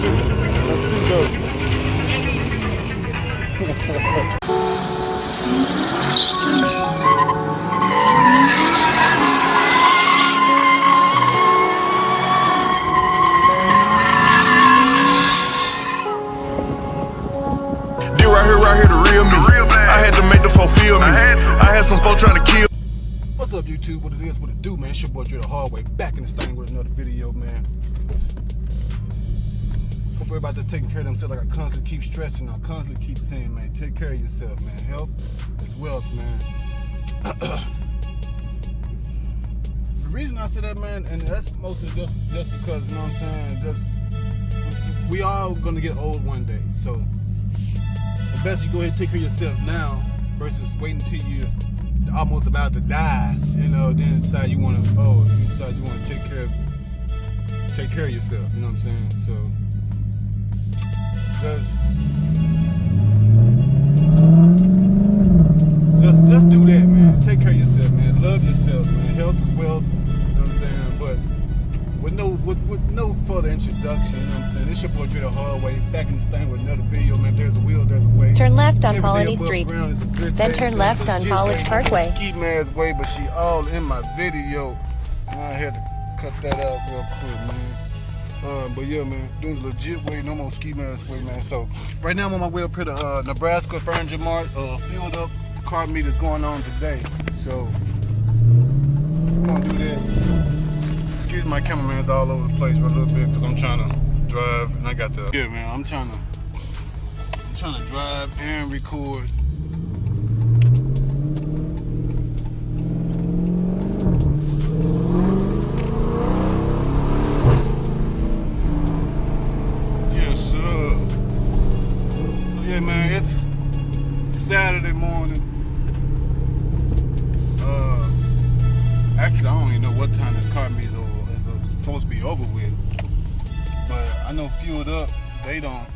too dope. Right here, the real me. I had to make the fulfill me. I had some folks trying to kill. What's up, YouTube? What it is, what it do, man? It's your boy Drethardway, back in this thing with another video, man. Hope everybody taking care of themselves like I constantly keep stressing. I constantly keep saying, man, take care of yourself, man. Health is wealth, man. The reason I say that, man, and that's mostly just because, you know what I'm saying, we all gonna get old one day, so the best you go ahead and take care of yourself now versus waiting until you're almost about to die, you know, then decide you want to take care of yourself, you know what I'm saying? So just do that, man. Take care of yourself, man. Love yourself, man. Health is wealth, you know what I'm saying? But with no further introduction, you know what I'm saying? It's your boy Drethardway, back in this thing with another video, man. There's a will, there's a way. Turn left on Colony Street, then turn left on College Parkway. Ski man's way, but she all in my video. And I had to cut that out real quick, man. But yeah, man, doing the legit way, no more ski man's way, man. So right now I'm on my way up here to Nebraska Furniture Mart. Filled up Carmeet is going on today, so we're gonna do that. Excuse my cameraman's all over the place for a little bit because I'm trying to drive and I got the man. I'm trying to drive and record. Yes, sir. So yeah, man, it's Saturday morning. Actually, I don't even know what time this Carmeet is supposed to be over with. But I know Fueled Up, they don't.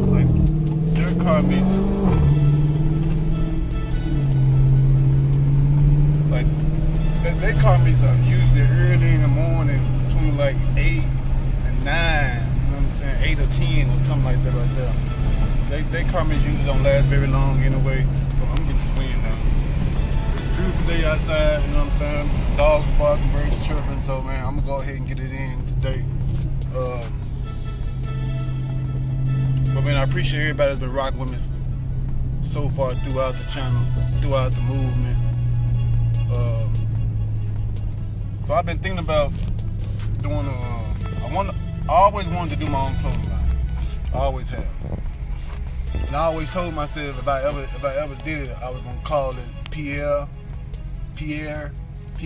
Like their Carmeets, like their Carmeets are usually early in the morning, between like 8 and 9. You know what I'm saying? 8 or 10 or something like that right there. They Carmeets usually don't last very long anyway. So I'm getting this wind now. It's a beautiful day outside, you know what I'm saying? Dogs barking, birds chirping, so man, I'm gonna go ahead and get it in today. But man, I appreciate everybody that's been rocking with me so far throughout the channel, throughout the movement. So I've been thinking about doing I always wanted to do my own clothing line. I always have. And I always told myself if I ever did it, I was gonna call it Pierre Leon.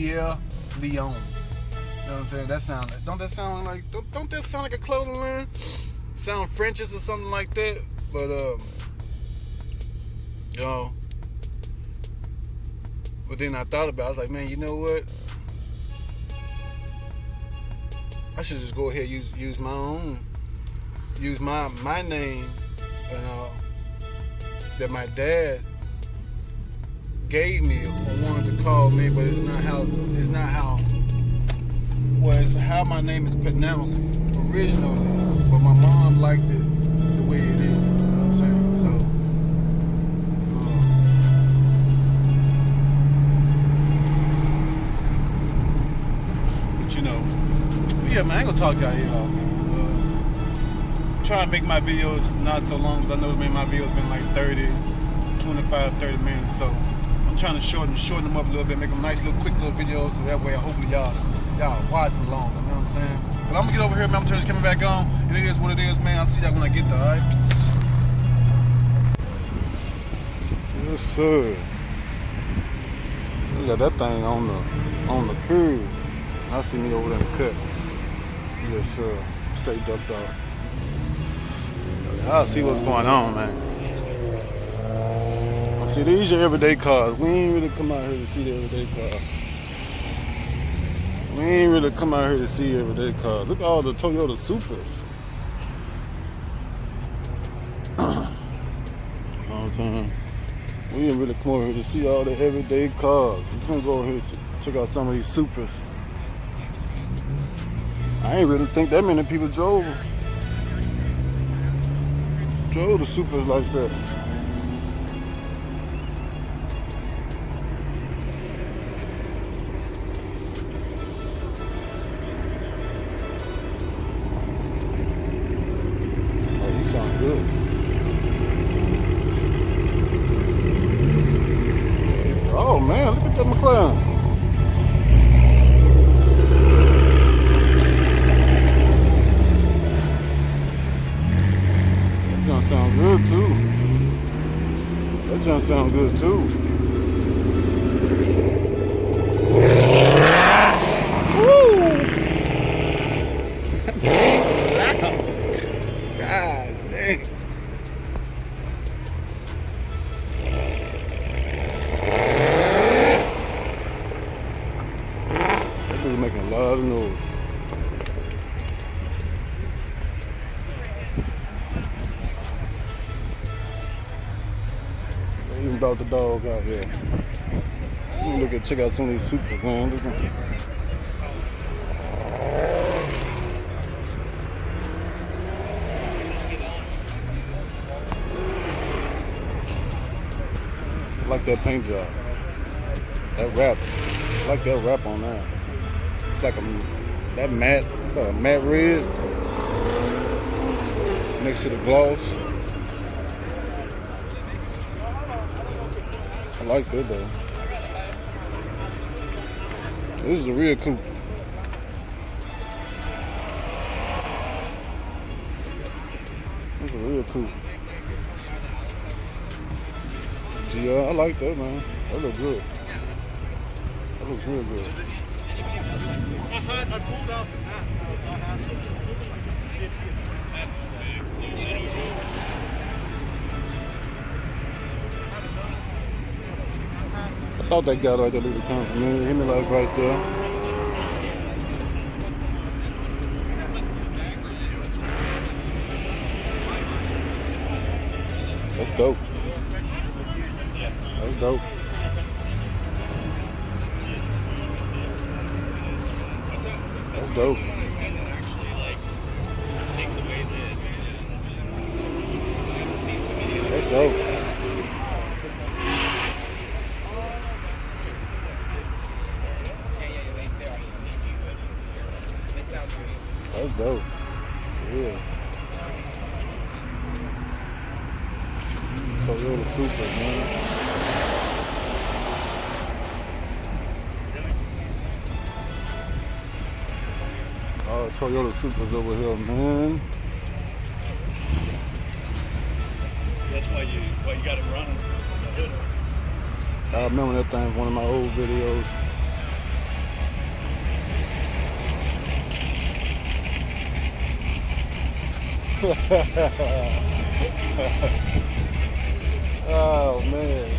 You know what I'm saying? Don't that sound like a clothing line? Sound Frenchish or something like that? But you know. But then I thought about it, I was like, man, you know what? I should just go ahead and use my own. Use my name, you know, that my dad gave me or wanted to call me, but it's how my name is pronounced originally, but my mom liked it the way it is, you know what I'm saying? So but you know, yeah, man, I ain't gonna talk out here, man. Trying to make my videos not so long, because I know my videos been like 30 minutes, so I'm trying to shorten them up a little bit, make them nice little quick little videos, so that way hopefully y'all watch them longer, you know what I'm saying? But I'm gonna get over here, man, I'm turning this camera back on, and it is what it is, man. I'll see y'all when I get there, alright? Peace. Yes, sir. We got that thing on the curb. I see me over there in the cut. Yes, sir. Straight ducked out. I'll see what's going on, man. See, these are everyday cars. We ain't really come out here to see the everyday cars. Look at all the Toyota Supras. You know what I'm saying? We didn't really come over here to see all the everyday cars. We're gonna go over here and check out some of these Supras. I ain't really think that many people drove the Supers like that. Oh, you sound good. Oh man, look at that McLaren. That junk sound good too. That junk sound good too. Woo! God dang. Making a lot of noise. They even brought the dog out here. Look at, check out some of these Supers, man. Look at I like that paint job. That wrap. I like that wrap on that. It's like that matte, it's like a matte red next to the gloss. I like that though. This is a real coupe. This is a real coupe. Yeah, I like that, man. That looks good. That looks real good. I pulled off the map. That's sick, dude. I thought that guy right there looked come from me. Hit me like right there. That's dope. That's dope. That's dope. That's dope. That's dope. Yeah. Toyota Supra, man. Oh, Toyota Supra's over here, man. That's why you got it running. I remember that thing from one of my old videos. Oh man.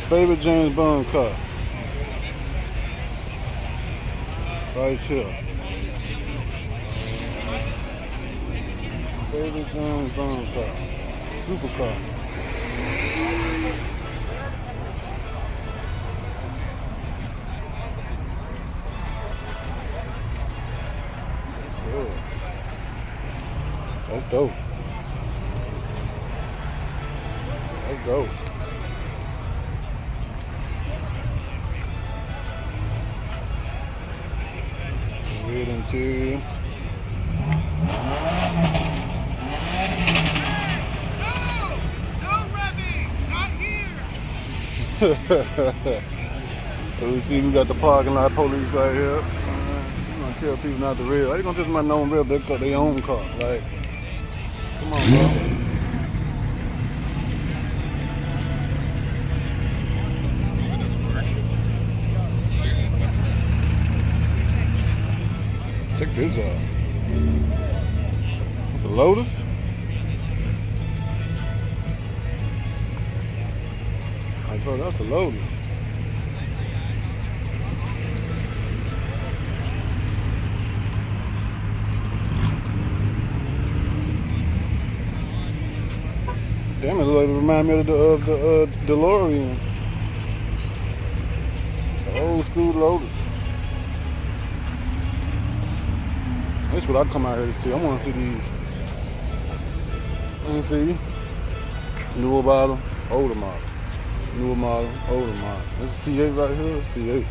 Favorite James Bond car. Right here. Favorite James Bond car. Supercar. Sure. That's dope. That's dope. Red interior. No, Rebby, not here. We see we got the parking lot police right here. I'm gonna tell people not to rev. How you gonna tell somebody no rev? They cut their own car. Like, come on, bro. Check this out. It's a Lotus. I thought that's a Lotus. Damn, it like remind me of the DeLorean. The old school Lotus. That's what I come out here to see. I want to see these. Let me see. Newer model, older model. Newer model, older model. This is C8 right here. C8.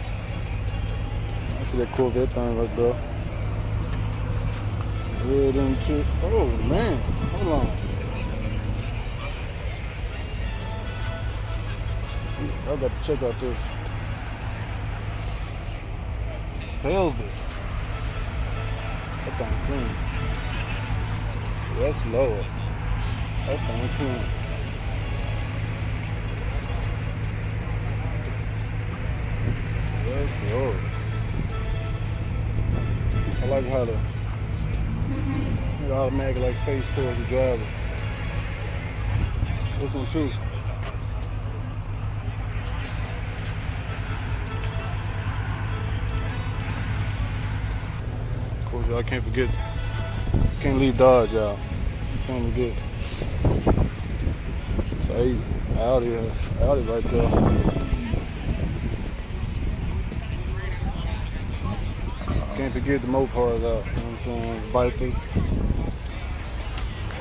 I see that Corvette thing right there. Red and chick. Oh man, hold on. I got to check out this velvet. That thing clean. That's lower. That thing clean. That's lower. I like how the automatic like face towards the driver. This one too. Of course, y'all can't forget. Can't leave Dodge out. Can't forget. Hey, Audi right there. Can't forget the Mopars out. You know what I'm saying? Vipers.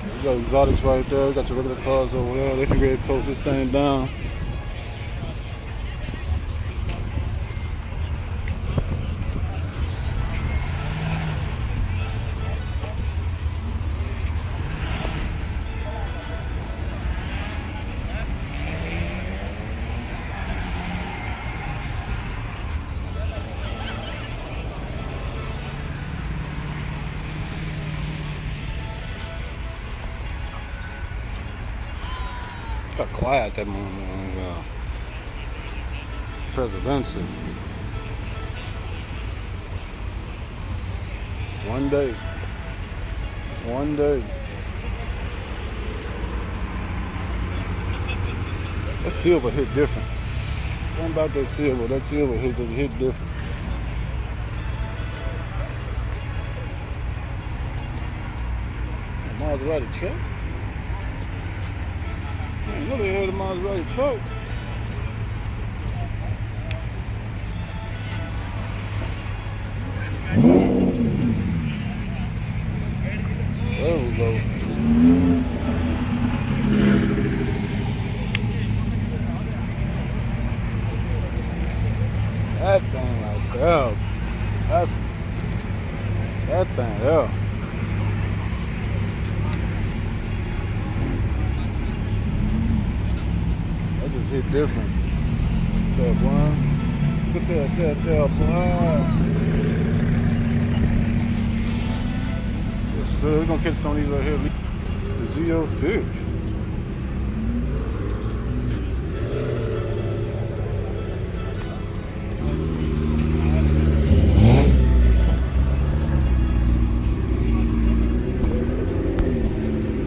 You got exotics right there. You got your regular cars over there. They can get to close this thing down. Got quiet that moment. Presidential. One day. One day. That silver hit different. Something about that silver. That silver hit different. Maserati truck. I know they had a Maserati truck. Oh, low. That thing like that. That thing, yeah. That just hit different. That one. Look at that boy. Yes, sir. We're gonna catch some of these right here. The Z06.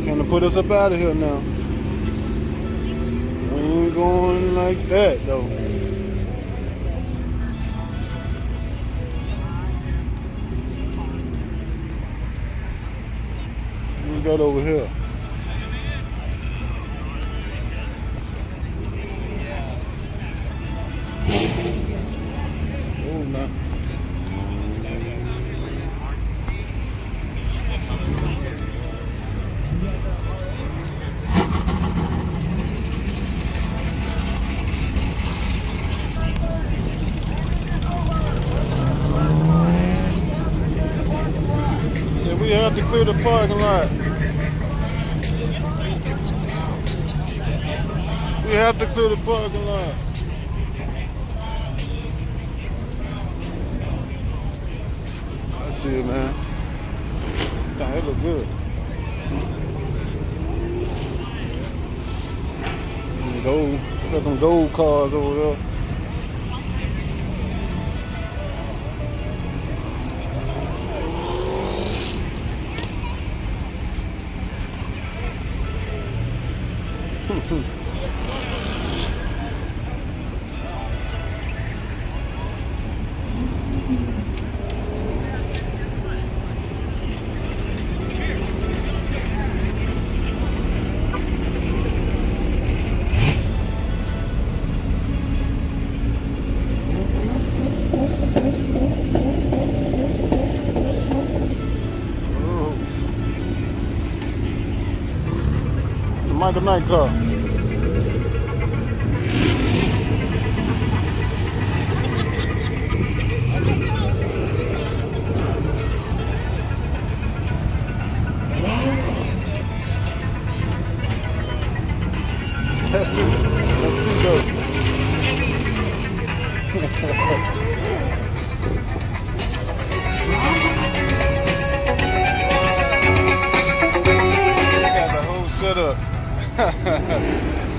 Trying to put us up out of here now. We ain't going like that though. We got over here. Oh no. We have to clear the parking lot. We have to clear the parking lot. I see it, man. Damn, it look good. Gold. Got them gold cars over there. Michael Knight car. That's too dope. Got the whole setup.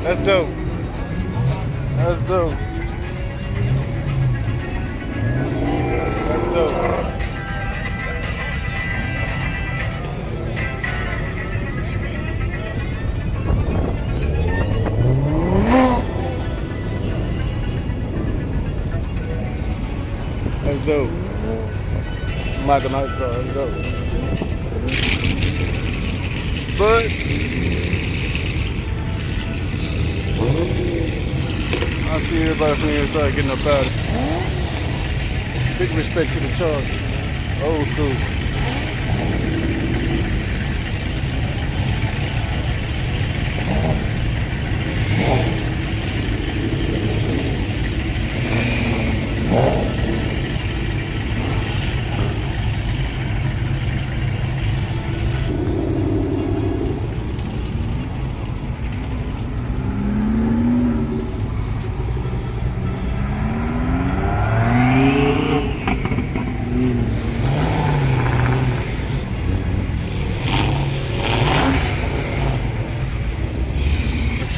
That's dope. That's dope. That's dope. That's dope. Michael Knight car. That's dope. But I see everybody from here start getting up out of it. Big respect to the charge. Old school.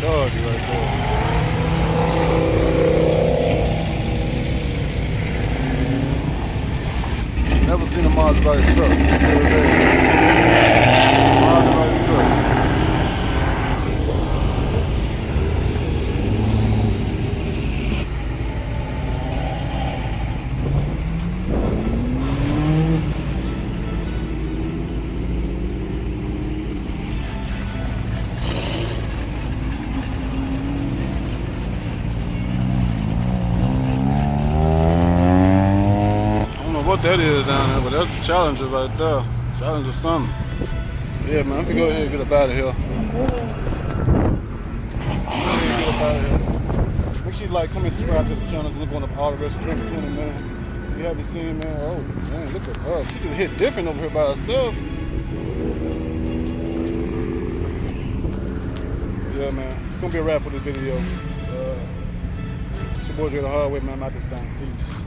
Charge right there. Never seen a Maserati truck until today. Maserati truck. What that is down there, but that's a Challenger right there. Challenger something. Yeah, man, I'm gonna go ahead and get up out of here. Get up out of here. Make sure you like, comment, subscribe to the channel. Look on all the rest of the channel, man. If you haven't seen, man, oh man, look at her. She just hit different over here by herself. Yeah, man. It's gonna be a wrap for this video. It's your boy Drethehardway, man. I'm out this thing. Peace.